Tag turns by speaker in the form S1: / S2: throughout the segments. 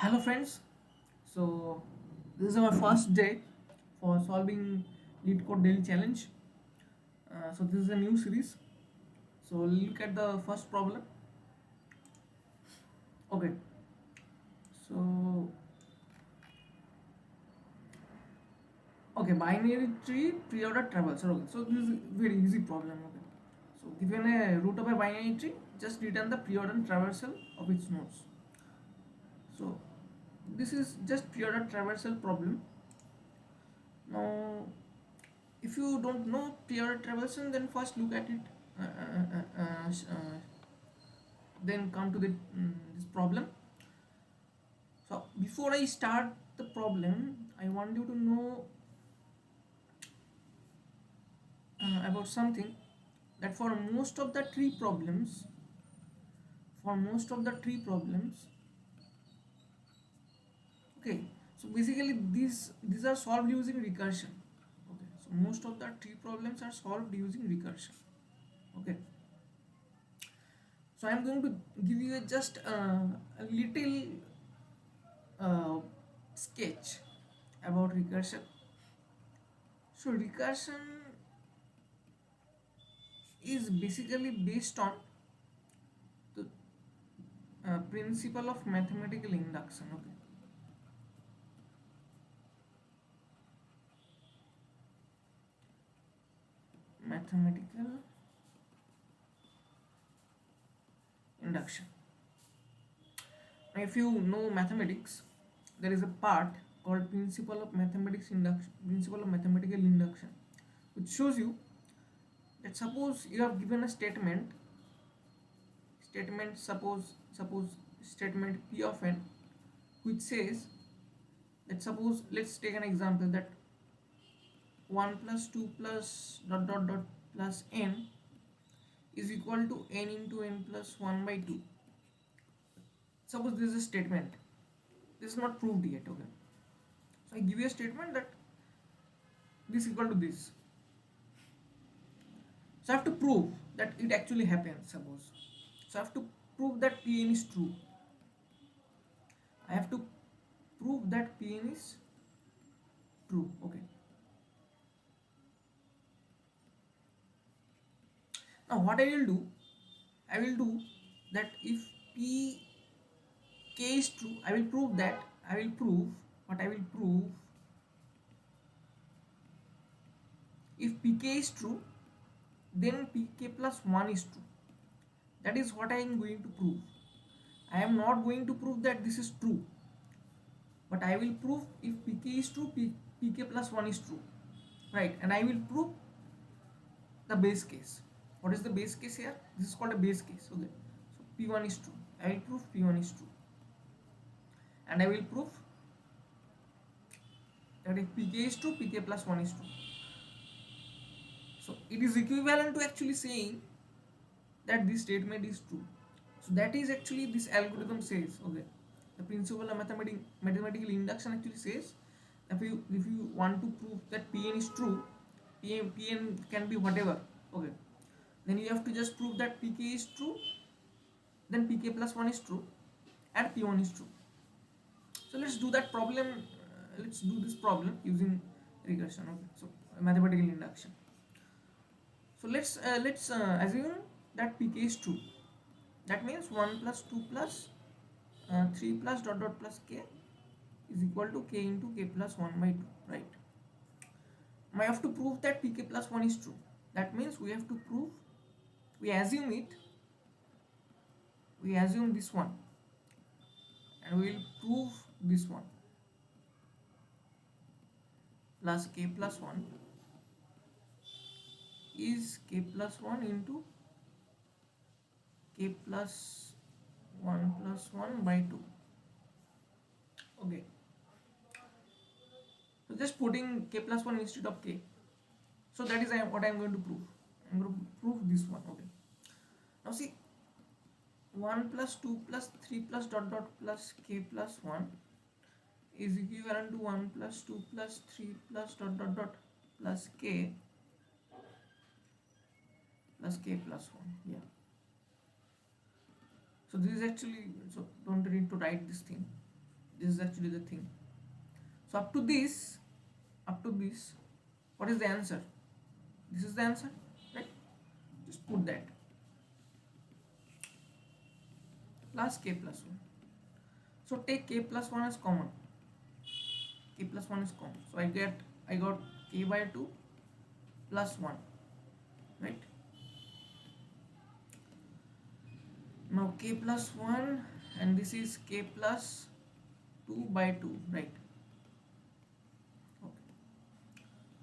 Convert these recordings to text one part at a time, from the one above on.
S1: Hello friends, so this is our first day for solving Leetcode daily challenge. So this is a new series. So look at the first problem. Okay, so binary tree pre-order traversal. Okay, so this is a very easy problem. Okay, so given a root of a binary tree, just return the pre-order traversal of its nodes. So this is just pre-order traversal problem. Now if you don't know pre-order traversal, then first look at it, then come to this problem. So before I start the problem, I want you to know about something, that for most of the tree problems, okay, so basically these are solved using recursion. Okay, so most of the tree problems are solved using recursion. Okay, so I'm going to give you just a little uh, sketch about recursion. So recursion is basically based on the principle of mathematical induction. Okay, mathematical induction. Now, if you know mathematics, there is a part called principle of mathematical induction, which shows you that suppose you have given a suppose statement p of n, which says that, suppose let's take an example, that 1 plus 2 plus dot dot dot plus n is equal to n into n plus 1 by 2. Suppose this is a statement, this is not proved yet. Okay, so I give you a statement that this is equal to this, so I have to prove that it actually happens. Suppose, so I have to prove that Pn is true. I have to prove that Pn is true. Okay, now what I will do, I will do that if p k is true, I will prove that, I will prove what I will prove, if pk is true, then pk plus 1 is true. That is what I am going to prove. I am not going to prove that this is true, but I will prove if pk is true, pk plus 1 is true, right? And I will prove the base case. What is the base case here? This is called a base case. Okay, so p1 is true, I will prove p1 is true, and I will prove that if pk is true, pk plus 1 is true. So it is equivalent to actually saying that this statement is true. So that is actually this algorithm says. Okay, the principle of mathematical induction actually says, if you want to prove that Pn is true, Pn can be whatever. Okay, then you have to just prove that Pk is true, then Pk plus 1 is true, and P1 is true. So let's do that problem. Let's do this problem using regression. Okay, so mathematical induction. So let's assume that Pk is true. That means 1 plus 2 plus 3 plus dot dot plus k is equal to k into k plus 1 by 2, right? Now I have to prove that pk plus 1 is true. That means we have to prove, we assume it, we assume this one, and we will prove this one, plus k plus 1 is k plus 1 into k plus 1 plus 1 by 2. Okay, so just putting k plus 1 instead of k. So that is what I am going to prove. I am going to prove this one. Okay, now see, 1 plus 2 plus 3 plus dot dot plus k plus 1 is equivalent to 1 plus 2 plus 3 plus dot dot dot plus k plus 1. Yeah, so this is actually, so don't need to write this thing. This is actually the thing. So up to this, what is the answer? This is the answer, right? Just put that plus k plus 1. So take k plus 1 as common. K plus 1 is common. So I got k by 2 plus 1, right? Now k plus 1 and this is k plus 2 by 2, right? Okay.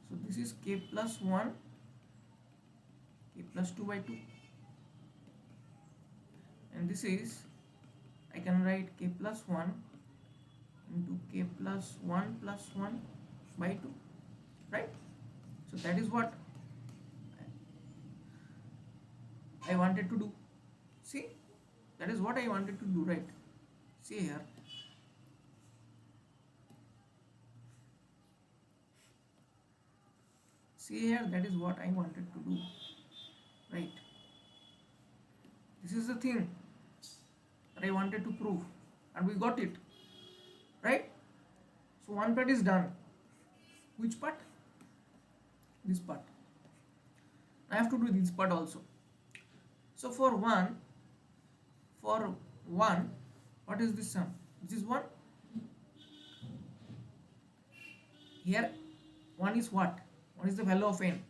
S1: So this is k plus 1, k plus 2 by 2. And this is, I can write k plus 1 into k plus 1 plus 1 by 2, right? So that is what I wanted to do. See, that is what I wanted to do, right? See here. See here, that is what I wanted to do, right? This is the thing that I wanted to prove, and we got it, right? So one part is done. Which part? This part. I have to do this part also. So for 1, what is this sum? This is 1. Here 1 is what? 1 is the value of n.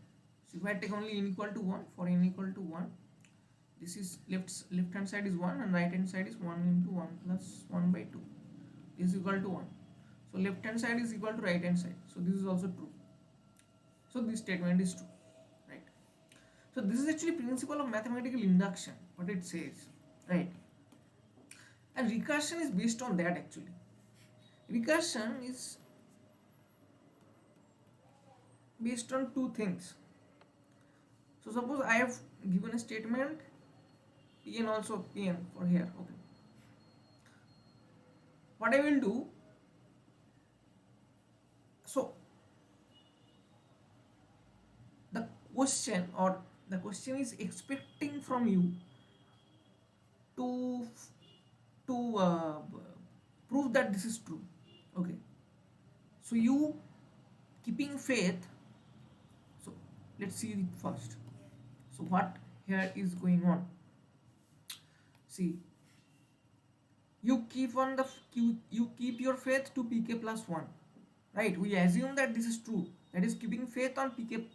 S1: So if I take only n equal to 1, for n equal to 1, this is left hand side is 1 and right hand side is 1 into 1 plus 1 by 2. This is equal to 1. So left hand side is equal to right hand side. So this is also true. So this statement is true, right? So this is actually principle of mathematical induction, what it says, right? And recursion is based on that actually. Recursion is based on two things. So suppose I have given a statement Pn also Pn for here, okay. What I will do, so the question is expecting from you to prove that this is true, okay. So you keeping faith, so let's see it first. So what here is going on? See, you keep your faith to pk plus 1, right? We assume that this is true, that is keeping faith on pk.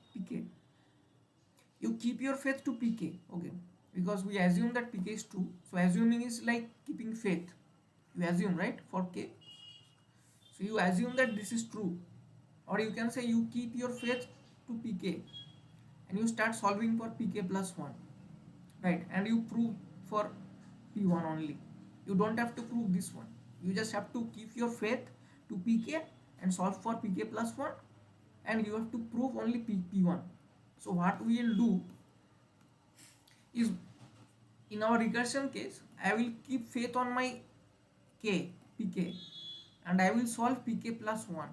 S1: You keep your faith to pk, okay, because we assume that pk is true. So assuming is like keeping faith, you assume, right, for k. So you assume that this is true, or you can say you keep your faith to pk and you start solving for pk plus 1, right? And you prove for p1 only. You don't have to prove this one. You just have to keep your faith to pk and solve for pk plus 1, and you have to prove only p1. So what we will do is, in our recursion case, I will keep faith on my pk, and I will solve pk plus 1,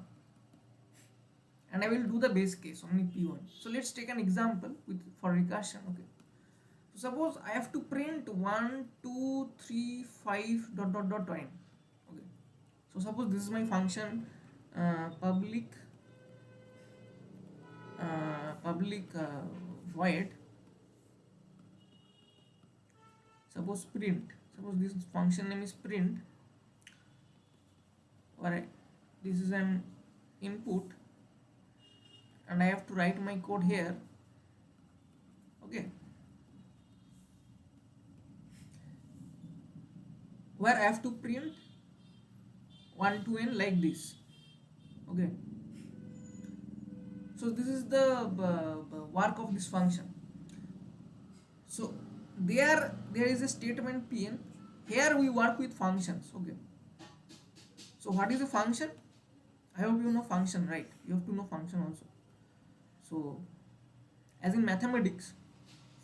S1: and I will do the base case only p1. So let's take an example for recursion, okay. So suppose I have to print 1 2 3 5 dot dot dot n, okay. So suppose this is my function public void, suppose print, suppose this function name is print, or this is an input, and I have to write my code here, okay, where I have to print 1 to n like this, okay. So this is the work of this function. So there is a statement Pn. Here we work with functions, okay. So what is a function? I hope you know function, right? You have to know function also. So as in mathematics,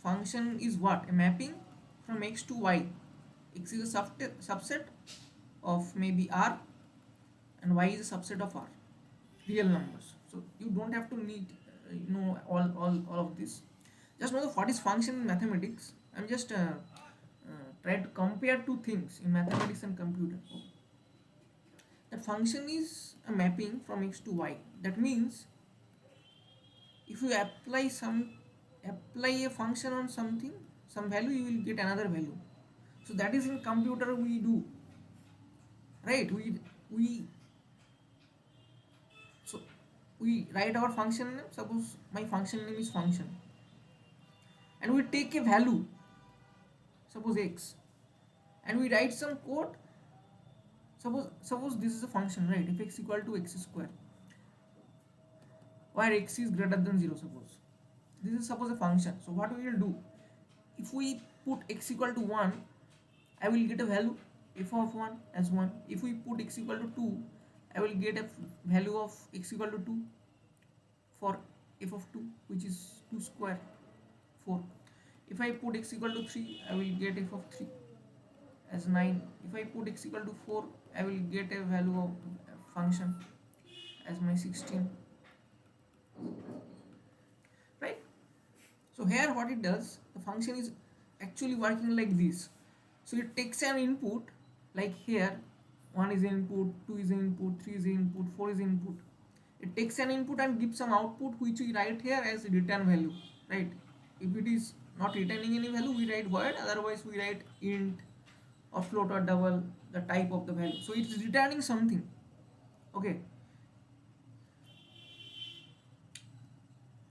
S1: function is what? A mapping from x to y. X is a subset of maybe r, and y is a subset of r, real numbers. So you don't have to need know all of this. Just know what is function in mathematics. I'm just trying to compare two things in mathematics and computer. function is a mapping from x to y. That means if you apply a function on something, some value, you will get another value. So that is in computer we do, right? We so we write our function name. Suppose my function name is function, and we take a value, suppose x, and we write some code. Suppose this is a function, right? If x equal to x square, where x is greater than 0, suppose this is suppose a function. So what we will do, if we put x equal to 1, I will get a value f of 1 as 1. If we put x equal to 2, I will get a value of x equal to 2 for f of 2, which is 2 square, 4. If I put x equal to 3, I will get f of 3 as 9. If I put x equal to 4, I will get a value of function as my 16, right? So here what it does, the function is actually working like this. So it takes an input, like here 1 is input, 2 is input, 3 is input, 4 is input. It takes an input and gives some output, which we write here as return value, right? If it is not returning any value, we write void, otherwise we write int or float or double, the type of the value. So it is returning something, okay?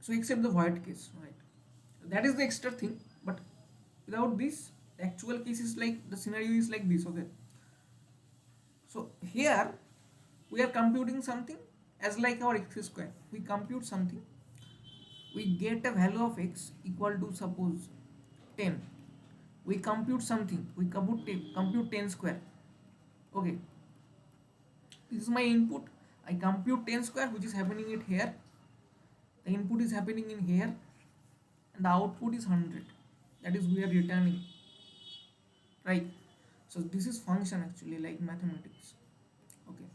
S1: So except the void case, right? That is the extra thing, but without this, the actual case is like, the scenario is like this, okay? So here we are computing something as like our x square. We compute something, we get a value of x equal to suppose 10. We compute something, we compute 10 square, okay? This is my input, I compute 10 square, which is happening it here. The input is happening in here, and the output is 100. That is we are returning, right? So this is function actually, like mathematics, okay?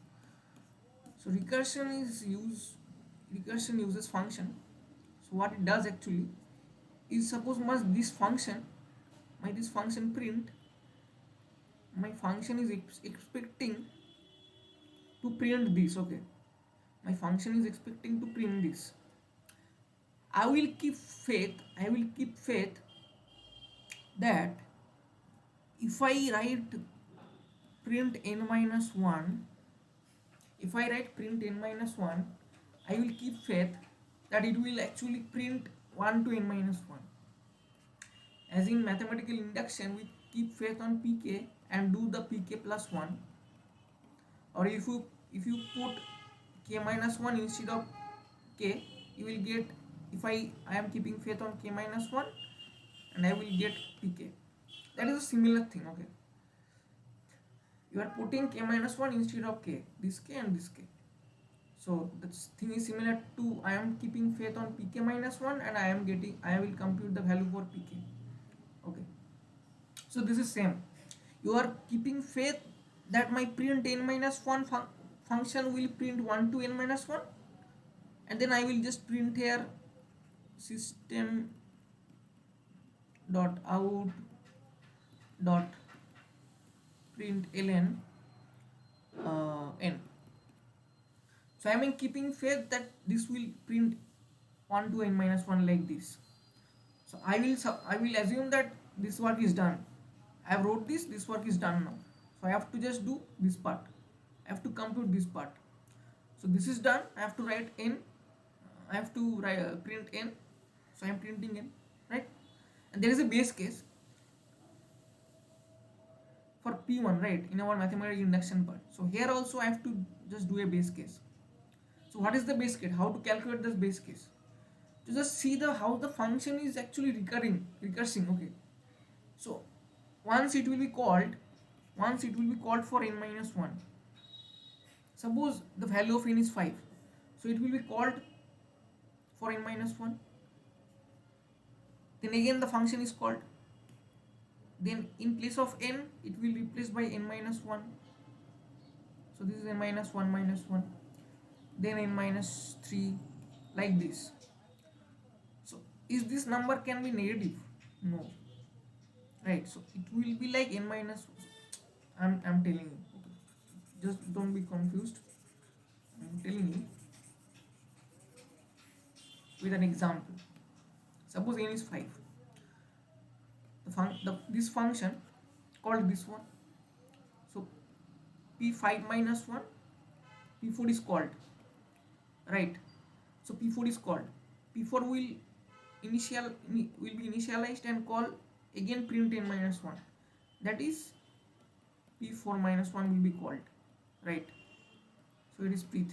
S1: So recursion uses function. So what it does actually is, suppose this function print, my function is expecting to print this, okay? My function is expecting to print this. I will keep faith that if I write print n minus 1, I will keep faith that it will actually print 1 to n minus 1. As in mathematical induction, we keep faith on pk and do the pk plus 1. Or if you put k minus 1 instead of k, you will get, if I am keeping faith on k minus 1, and I will get pk. That is a similar thing, okay? You are putting k minus 1 instead of k, this k and this k. So the thing is similar to, I am keeping faith on pk minus 1, and I will compute the value for pk, okay? So this is same. You are keeping faith that my print n minus 1 function will print 1 to n minus 1, and then I will just print here system dot out dot print ln n. So I am keeping faith that this will print 1 to n minus 1 like this. So I will assume that this work is done. I have wrote this work is done now. So I have to just do this part. I have to compute this part. So this is done. I have to write n. I have to print n. So I am printing n, right? And there is a base case for P1, right, in our mathematical induction part. So here also I have to just do a base case. So what is the base case? How to calculate this base case? To just see how the function is actually recursing, okay? So once it will be called for n minus 1. Suppose the value of n is 5. So it will be called for n minus 1. Then again the function is called. Then in place of n, it will be replaced by n minus 1. So this is n minus 1 minus 1. Then n minus 3, like this. So is this number can be negative? No. Right, so it will be like n minus, I'm telling you, okay. just don't be confused. I'm telling you with an example. Suppose n is 5. This function called this one. So p5 minus 1, p4 is called, right? So p4 is called. P4 will be initialized and call again print n minus 1. That is p4 minus 1 will be called, right? So it is p3.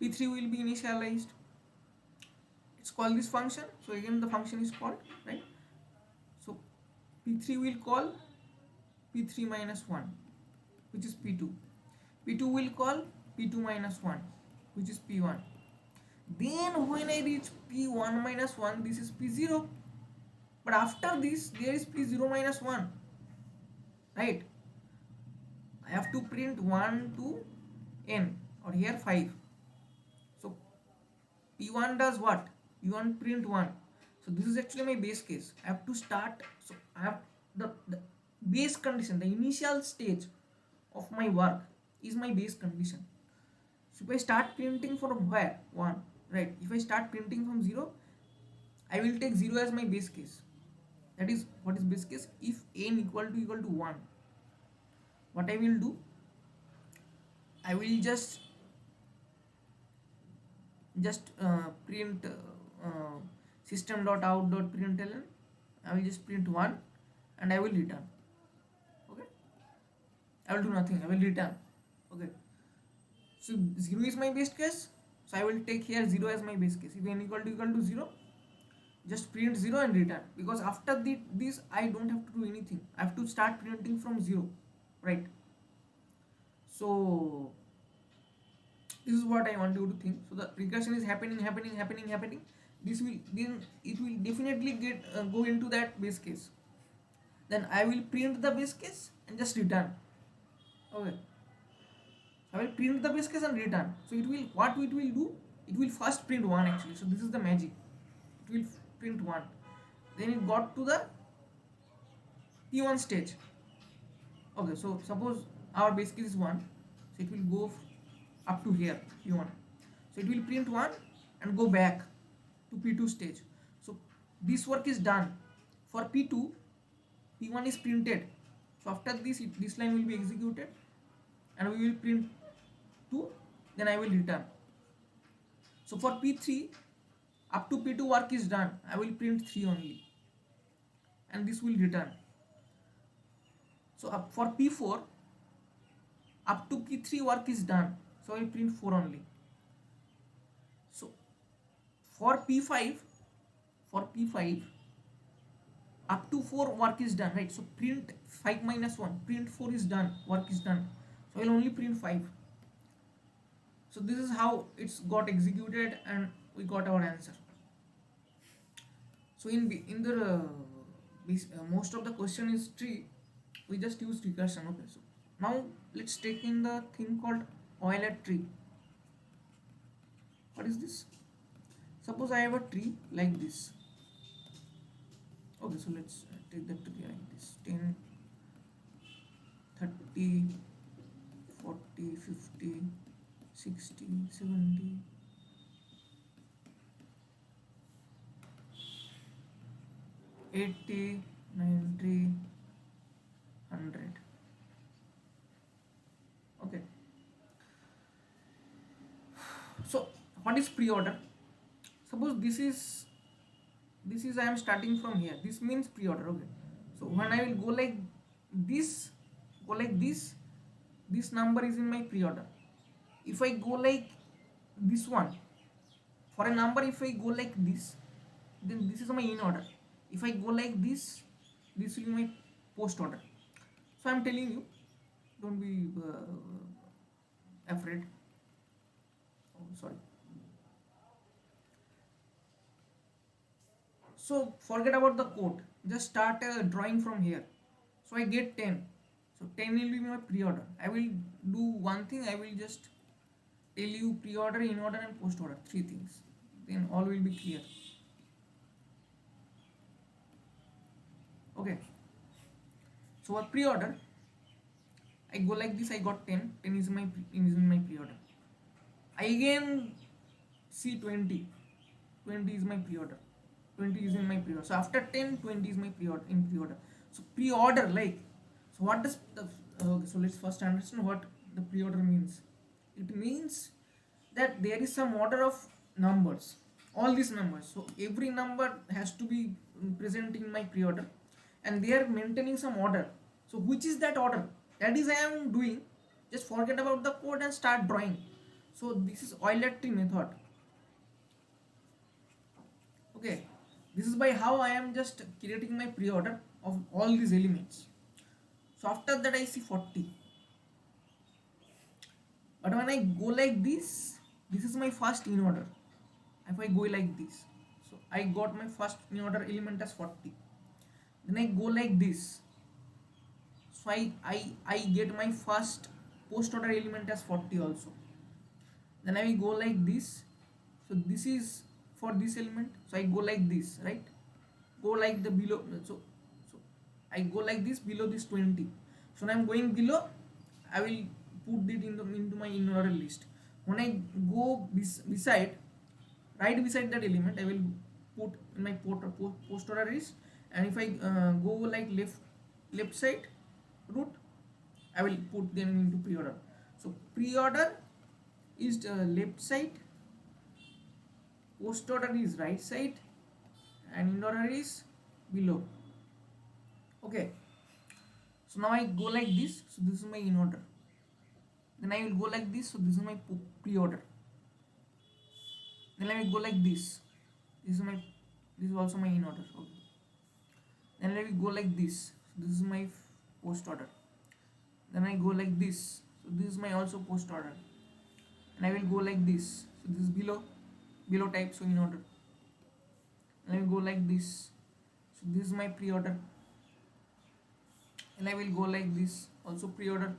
S1: P3 will be initialized. It's called this function. So again the function is called, right? So p3 will call p3 minus 1, which is p2. P2 will call p2 minus 1, which is p1. Then when I reach p1 minus 1, this is p0. But after this, there is p0 minus 1, right? I have to print 1 to n, or here 5. So p1 does what? P1 print 1. So this is actually my base case. I have to start, so I have the base condition, the initial stage of my work is my base condition. So if I start printing from where? 1, right? If I start printing from 0, I will take 0 as my base case. That is, what is base case? If n equal to 1, what I will do? I will just print system.out.println. I will just print 1 and I will return. Okay, I will do nothing, I will return. Okay, so 0 is my base case, so I will take here 0 as my base case. If n equal to 0, just print 0 and return, because after this I don't have to do anything. I have to start printing from 0, right? So this is what I want you to think. So the regression is happening. This will, then it will definitely get go into that base case. Then I will print the base case and just return. Okay, I will print the base case and return. So it will, what it will do? It will first print 1 actually. So this is the magic. It will print 1. Then it got to the p1 stage. Okay, so suppose our base case is 1, so it will go up to here p1. So it will print 1 and go back to p2 stage. So this work is done. For p2, p1 is printed. So after this, this line will be executed and we will print 2, then I will return. So for p3, up to p2 work is done, I will print 3 only and this will return. So for p4, up to p3 work is done, so I will print 4 only. So for p5, up to 4 work is done, right? So print 5 minus 1, print 4 is done, work is done, so I will only print 5. So this is how it's got executed and we got our answer. So in the most of the question is tree, we just use recursion. Okay, so now let's take in the thing called Euler tree. What is this? Suppose I have a tree like this. Okay, so let's take the tree like this: 10, 30, 40, 50, 60, 70, 80, 90, 100. Okay, so what is preorder? Suppose this is I am starting from here, this means preorder. Okay, so when I will go like this, this number is in my preorder. If I go like this one, for a number, if I go like this, then this is my in order. If I go like this will be my post order. So I am telling you, don't be afraid. Oh, sorry. So forget about the code, just start drawing from here. So I get 10, so 10 will be my pre-order. I will do one thing, I will just tell you pre-order, in order and post order, 3 things, then all will be clear. Okay, so for pre-order, I go like this, I got 10. 10 is my pre-order. I again see 20. 20 is my pre-order. 20 is in my pre-order. So after 10, 20 is my pre-order. So pre-order, like, so what does the okay, so let's first understand what the pre-order means. It means that there is some order of numbers, all these numbers. So every number has to be present in my pre-order, and they are maintaining some order. So which is that order? That is I am doing. Just forget about the code and start drawing. So this is Euler tree method. Okay, this is by how I am just creating my pre-order of all these elements. So after that I see 40. But when I go like this is my first in order. If I go like this, so I got my first in order element as 40. Then I go like this, so I get my first post order element as 40 also. Then I will go like this, so this is for this element, so I go like this, right? Go like the below, so I go like this below this 20. So when I'm going below, I will put it into my in order list. When I go beside, right beside that element, I will put in my post order list. And if I go like left side root, I will put them into pre-order. So pre-order is left side, post order is right side, and in order is below. Okay, so now I go like this, so this is my in order. Then I will go like this, so this is my pre-order. Then I will go like this, this is also my in order. Okay. Then I will go like this, so this is my post order. Then I go like this, so this is my also post order. And I will go like this, so this is below type, so in order. And I will go like this, so this is my pre-order. And I will go like this, also pre-order.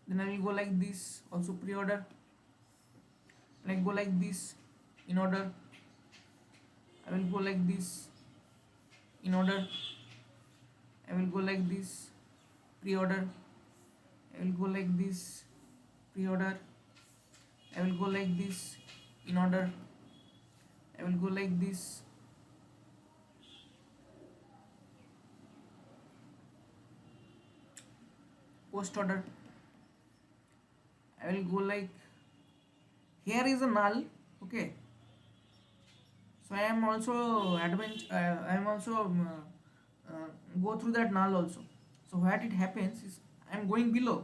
S1: Then I will go like this, also pre-order. And I go like this, in order. I will go like this, in order. I will go like this, pre-order. I will go like this, pre-order. I will go like this, in order. I will go like this, post order. I will go like, here is a null. Okay, so I am also I am also go through that null also. So what it happens is I am going below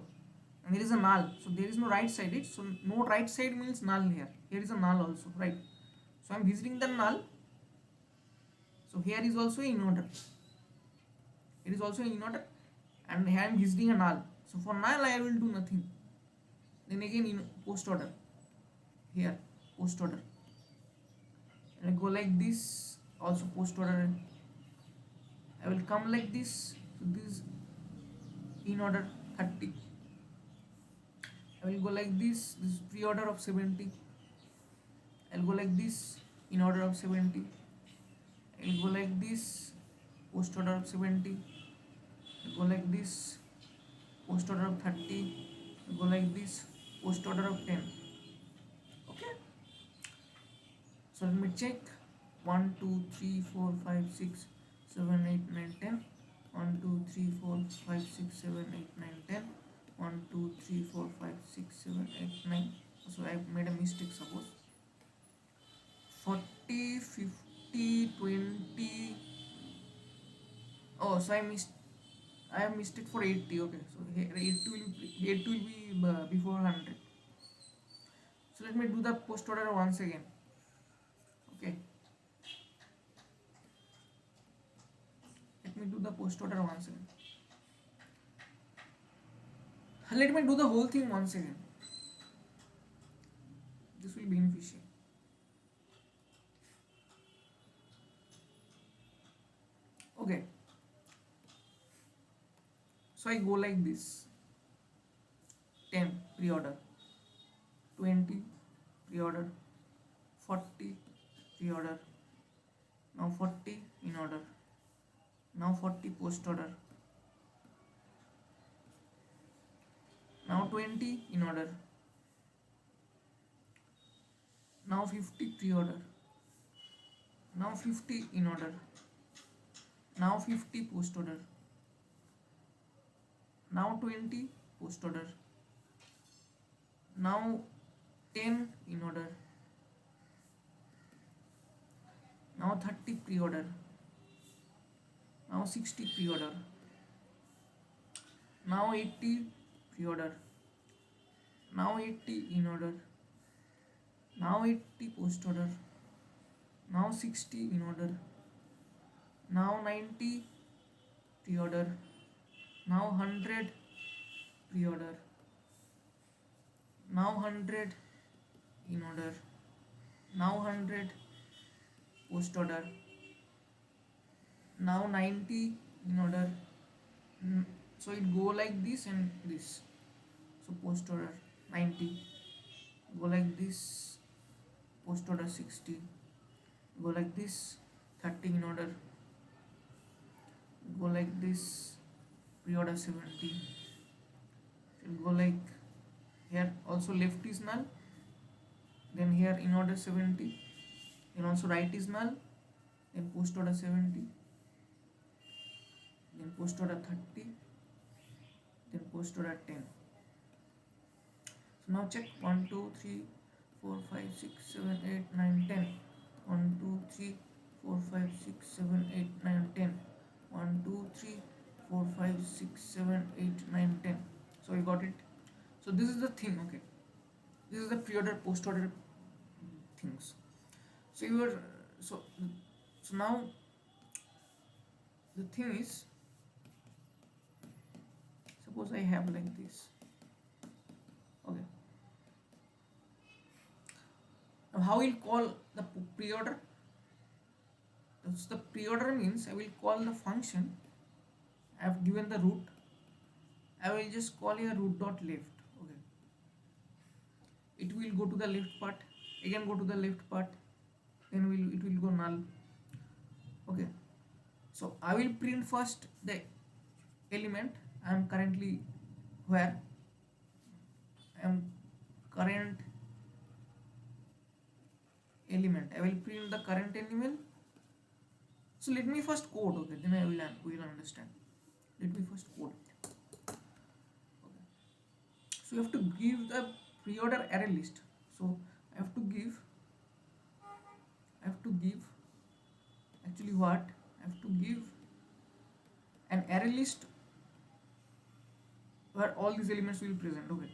S1: and there is a null, so there is no right side. So no right side means null. Here is a null also, right? So I am visiting the null. So here is also in order, it is also in order, and here I am visiting a null. So for null I will do nothing. Then again in post order, here post order, and I go like this, also post order. I will come like this, so this is in order 30. I will go like this is pre-order of 70. I will go like this, in order of 70. I will go like this, post order of 70. I will go like this, post order of 30. I will go like this, post order of 10. Okay, so let me check. 1 2 3 4 5 6 7 8 9 10. 1 2 3 4 5 6 7 8 9 10. 1 2 3 4 5 6 7 8 9. So I made a mistake, suppose 40 50 20. Oh, so I have mistake for 80. Okay, so here 80 will be before 100. So let me do the post order once again. Okay, let me do the post order once again. Let me do the whole thing once again. This will be beneficial. Okay, so I go like this: 10 pre-order, 20 pre-order, 40 pre-order, now 40 in order, now 40 post order, now 20 in order, now 50 pre-order, now 50 in order, now 50 post order, now 20 post order, now 10 in order, now 30 pre-order, now 60 pre-order, now 80 pre-order, now 80 in order, now 80 post order, now 60 in order, now 90 pre-order, now 100 pre-order, now 100 in order, now 100 post order, now 90 in order. So it go like this and this. So post order 90, go like this, post order 60, go like this, 30 in order, go like this, pre-order 70, it go like here also left is null, then here in order 70, then also right is null, then post order 70, then post order 30, then post order 10. So now check 1 2 3 4 5 6 7 8 9 10, 1 2 3 4 5 6 7 8 9 10, 1 2 3 4 5 6 7 8 9 10. So you got it. So this is the thing. Okay, this is the pre-order post order things. So you are so now the thing is, suppose I have like this. Okay, now how will call the pre-order? So the pre-order means I will call the function. I have given the root. I will just call here root dot left. Okay, it will go to the left part, again go to the left part, then it will go null. Okay, so I will print first the element I am currently where I am current element. I will print the current element. So let me first code. Okay, then I will understand. Let me first code it. Okay, so you have to give the pre-order array list. So I have to give actually what I have to give an array list where all these elements will be present. Okay,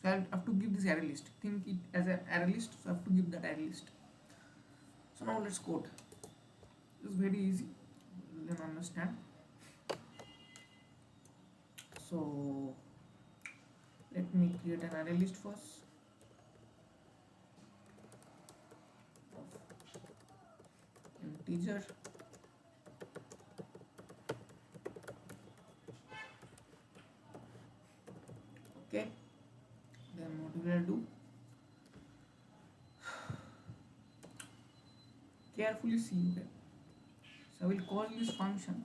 S1: so I have to give this array list. Think it as an array list. So I have to give that array list. So now let's code. It's very easy. You'll understand. So let me create an array list first. Integer. Okay, then what will I do? Carefully see. Okay, so I will call this function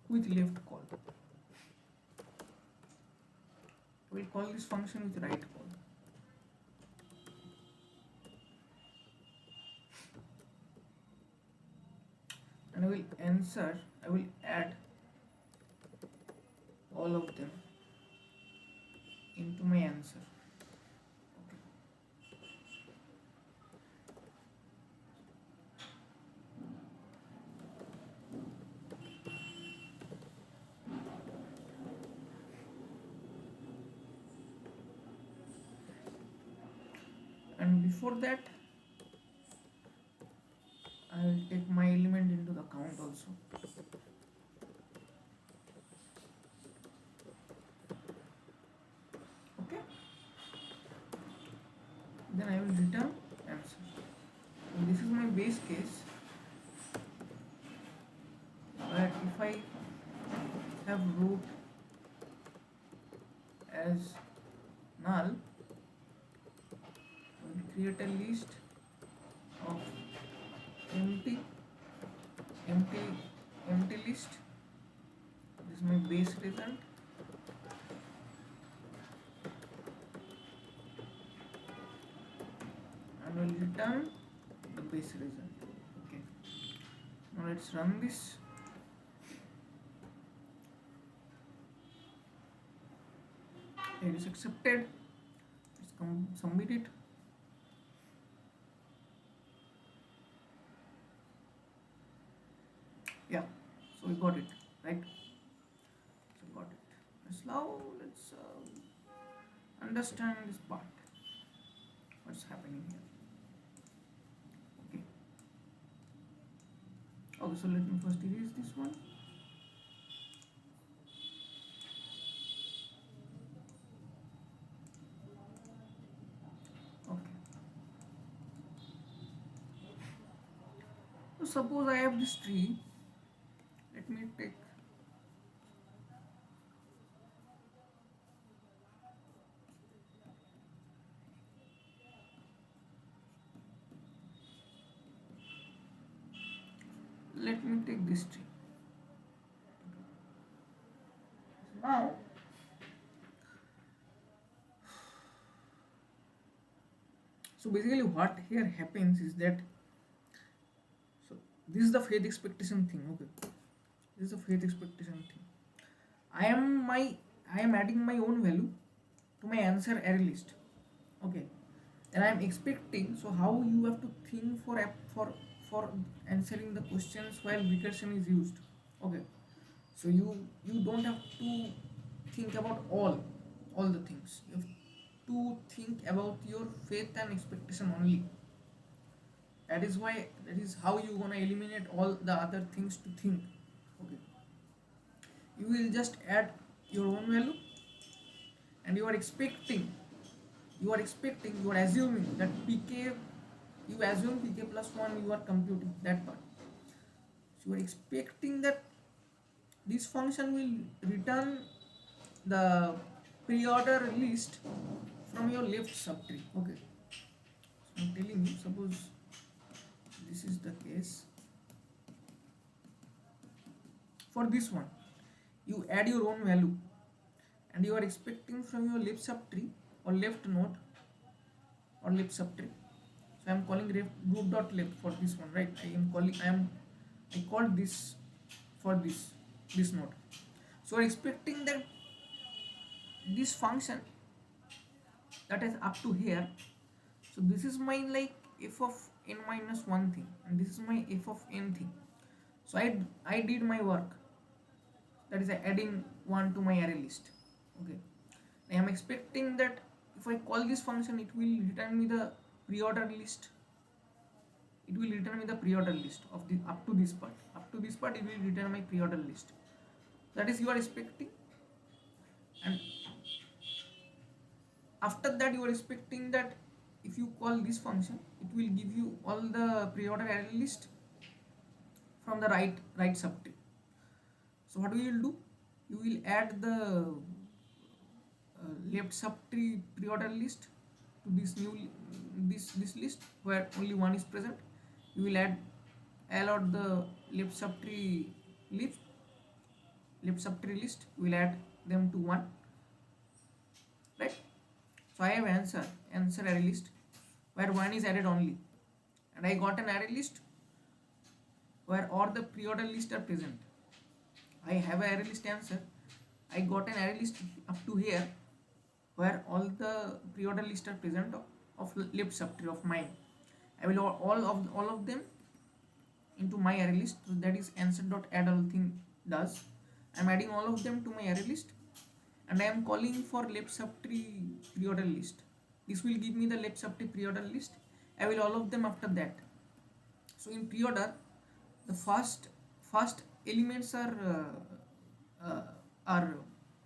S1: with left call. I will call this function with right call. And I will add all of them into my answer. Okay. And before that, I will take my element into the count also. Okay. Then I will return answer. And this is my base case. But if I have root as null, I will create a list base result and will return the base result. Okay, now let's run this. It is accepted. Let's submit it. Yeah, so we got it, right? So got it. Let's understand this part, what's happening here. Okay, so let me first erase this one. Okay, so suppose I have this tree. Let me take this tree. Now so basically what here happens is that, so this is the faith expectation thing. Okay, this is the faith expectation thing. I am adding my own value to my answer array list. Okay, and I am expecting, so how you have to think for answering the questions while recursion is used. Okay, so you don't have to think about all the things. You have to think about your faith and expectation only. That is how you gonna eliminate all the other things to think. Okay, you will just add your own value, and you are assuming that pk, you assume pk plus 1, you are computing that part. So you are expecting that this function will return the preorder list from your left subtree. Okay, so I'm telling you, suppose this is the case. For this one, you add your own value, and you are expecting from your left subtree or left node or left subtree. So I am calling root dot left for this one, right? I called this for this node. So we are expecting that this function that is up to here. So this is my like f of n minus 1 thing, and this is my f of n thing. So I did my work, that is adding 1 to my array list. Okay, I am expecting that if I call this function, it will return me the preorder list. It will return me the preorder list of the up to this part. Up to this part, it will return my preorder list. That is you are expecting, and after that you are expecting that if you call this function, it will give you all the preorder array list from the right subtree. So what we will do, you will add the left subtree preorder list to this new this list where only one is present. You will allot the left subtree list. You will add them to 1, right? So I have answer array list where 1 is added only, and I got an array list where all the preorder list are present. I have an array list answer. I got an array list up to here where all the preorder list are present of left subtree of mine. I will all of them into my array list. So that is answer dot add all thing does. I am adding all of them to my array list, and I am calling for left subtree preorder list. This will give me the left subtree preorder list. I will all of them after that. So in preorder, the first elements are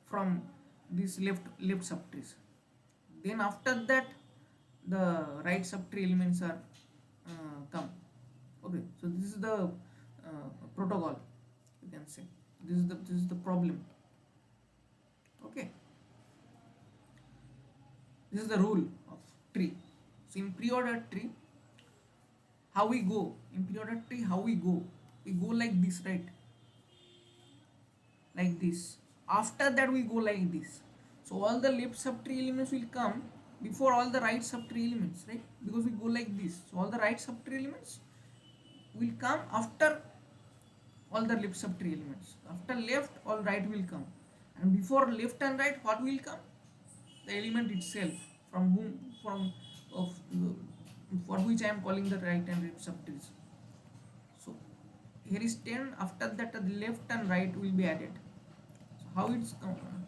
S1: from these left subtrees. Then after that, the right subtree elements are come. Okay, so this is the protocol, you can say. This is the problem. Okay, this is the rule of tree. So in preorder tree, how we go? In preorder tree, how we go? We go like this, right? Like this. after that we go like this. So all the left subtree elements will come before all the right subtree elements, right? Because we go like this. So all the right subtree elements will come after all the left subtree elements. After left, all right will come, and before left and right, what will come? The element itself, from whom, from of for which I am calling the right and left subtrees. So here is 10. After that, the left and right will be added. So how it's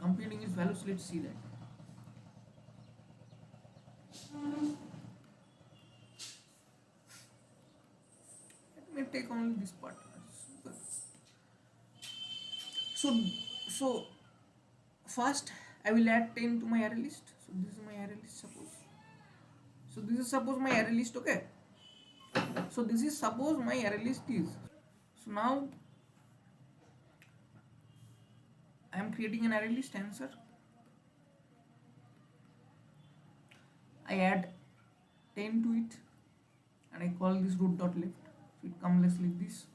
S1: computing its values? Let's see that. Let me take only this part. So first I will add 10 to my array list. So this is my array list, suppose. So this is suppose my array list, okay? So this is suppose my array list is. So now I am creating an array list answer. I add 10 to it and I call this root dot left. So it comes like this,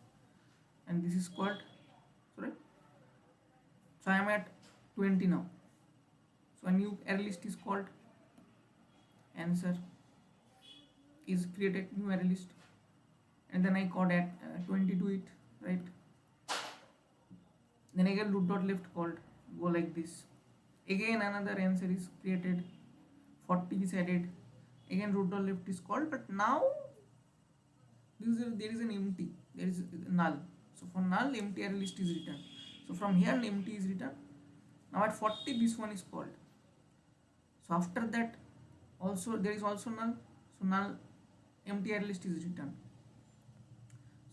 S1: and this is called, sorry. So I am at 20 now. So a new array list is called answer is created, new array list, and then I called at 20 to it, right? Then again root dot left called, go like this. Again another answer is created, 40 is added, again root dot left is called, but now there is an empty, there is null. So for null, empty array list is written. So from here empty is written. Now at 40 this one is called. So after that also there is also null. So null, empty array list is written.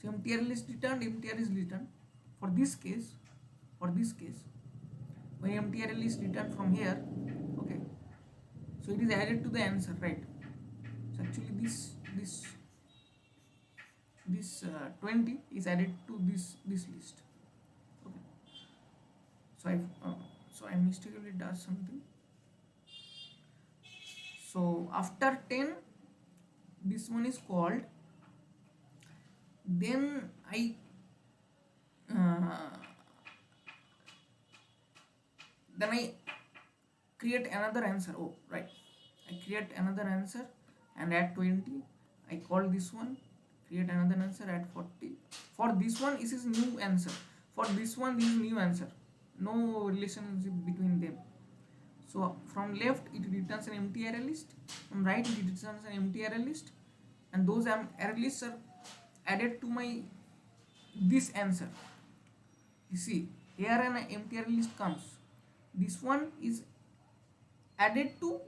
S1: So empty array list returned, empty array is written. For this case, when empty array list returned from here, okay, so it is added to the answer, right? So actually this 20 is added to this list, okay. So I mistakenly does something. So after 10 this one is called, then I create another answer. Oh right, I create another answer and add 20. I call this one, create another answer, add 40. For this one this is new answer, for this one this is new answer, no relationship between them. So from left it returns an empty array list, from right it returns an empty array list, and those array lists are added to my this answer. You see here an empty array list comes, this one is added to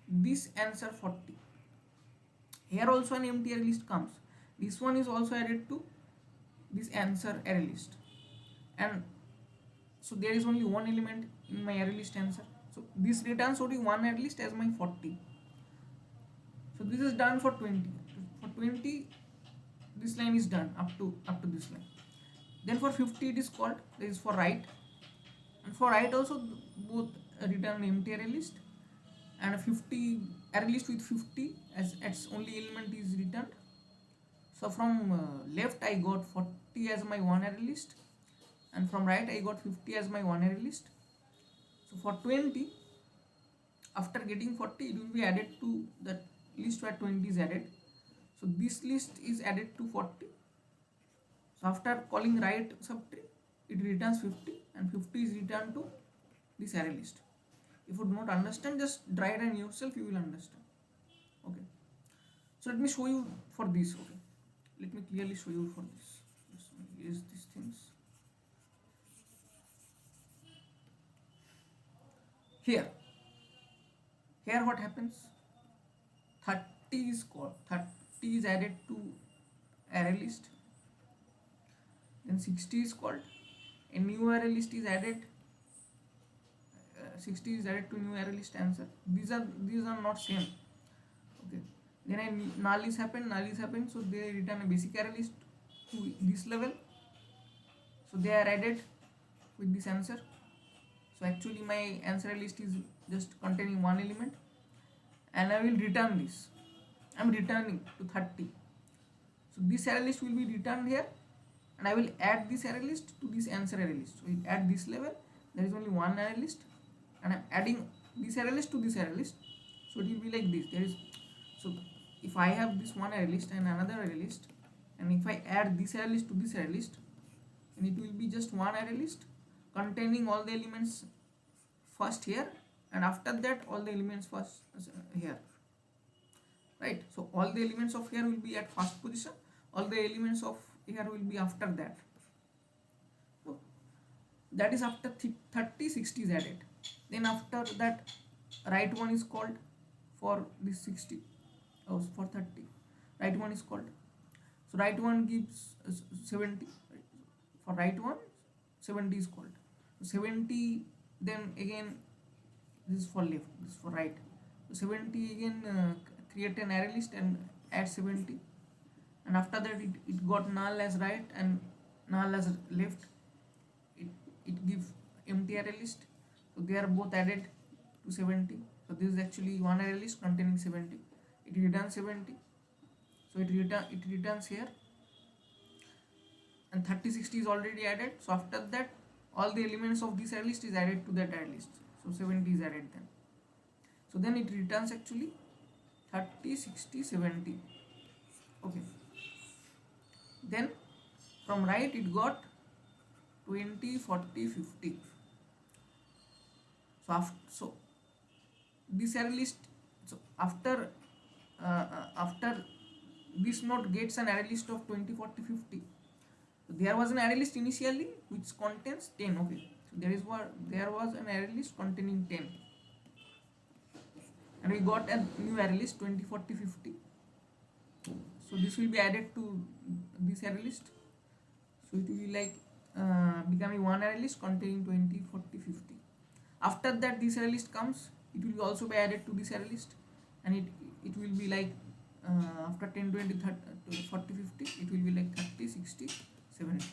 S1: this answer 40. Here also an empty array list comes, this one is also added to this answer array list, and so there is only one element in my array list answer. So this returns only one array list as my 40. So this is done for 20. For 20 this line is done up to this line. Then for 50 it is called, this is for right, and for right also both return empty array list and a 50 array list with 50 as its only element is returned. So from left I got 40 as my one array list, and from right I got 50 as my one array list. So for 20, after getting 40 it will be added to that list where 20 is added. So this list is added to 40. So after calling right subtree it returns 50, and 50 is returned to this array list. If you do not understand, just try it and yourself, you will understand. Okay. So let me show you for this. Okay. Let me clearly show you for this. Just erase these things. Here what happens? 30 is called. 30 is added to array list. Then 60 is called. A new array list is added. 60 is added to new array list answer. These are not same. Okay. Then a null is happened. So they return a basic array list to this level. So they are added with this answer. So actually my answer list is just containing one element, and I will return this. I am returning to 30. So this array list will be returned here, and I will add this array list to this answer array list. So we add this level, there is only one array list, and I'm adding this array list to this array list, so it will be like this. There is, so if I have this one array list and another array list, and if I add this array list to this array list, and it will be just one array list containing all the elements first here, and after that all the elements first here, right? So all the elements of here will be at first position, all the elements of here will be after that. So that is after 30 60 is added. Then after that right one is called for this 60, oh, for 30 right one is called. So right one gives 70, for right one 70 is called. So 70, then again this is for left, this is for right. So 70 again create an array list and add 70, and after that it got null as right and null as left. It gives empty array list, so they are both added to 70. So this is actually one array list containing 70. It returns 70, so it returns here, and 30 60 is already added. So after that all the elements of this array list is added to that array list, so 70 is added then. So then it returns actually 30 60 70. Okay, then from right it got 20 40 50. So this array list, so after this node gets an array list of 20 40 50. So there was an array list initially which contains 10. Okay, so there was an array list containing 10, and we got a new array list 20 40 50. So this will be added to this array list, so it will be like becoming one array list containing 20 40 50. After that this array list comes, it will also be added to this array list, and it will be like after 10 20 30 40 50 it will be like 30 60 70.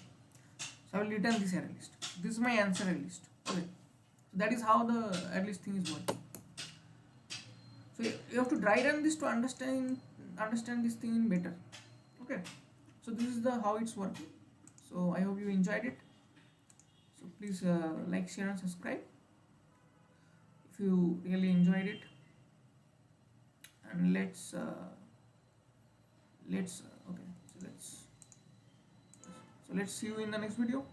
S1: So I will return this array list. This is my answer array list. Okay, so that is how the array list thing is working. So you have to dry run this to understand this thing in better. Okay, so this is the how it's working. So I hope you enjoyed it. So please like, share and subscribe if you really enjoyed it, and let's okay, so let's see you in the next video.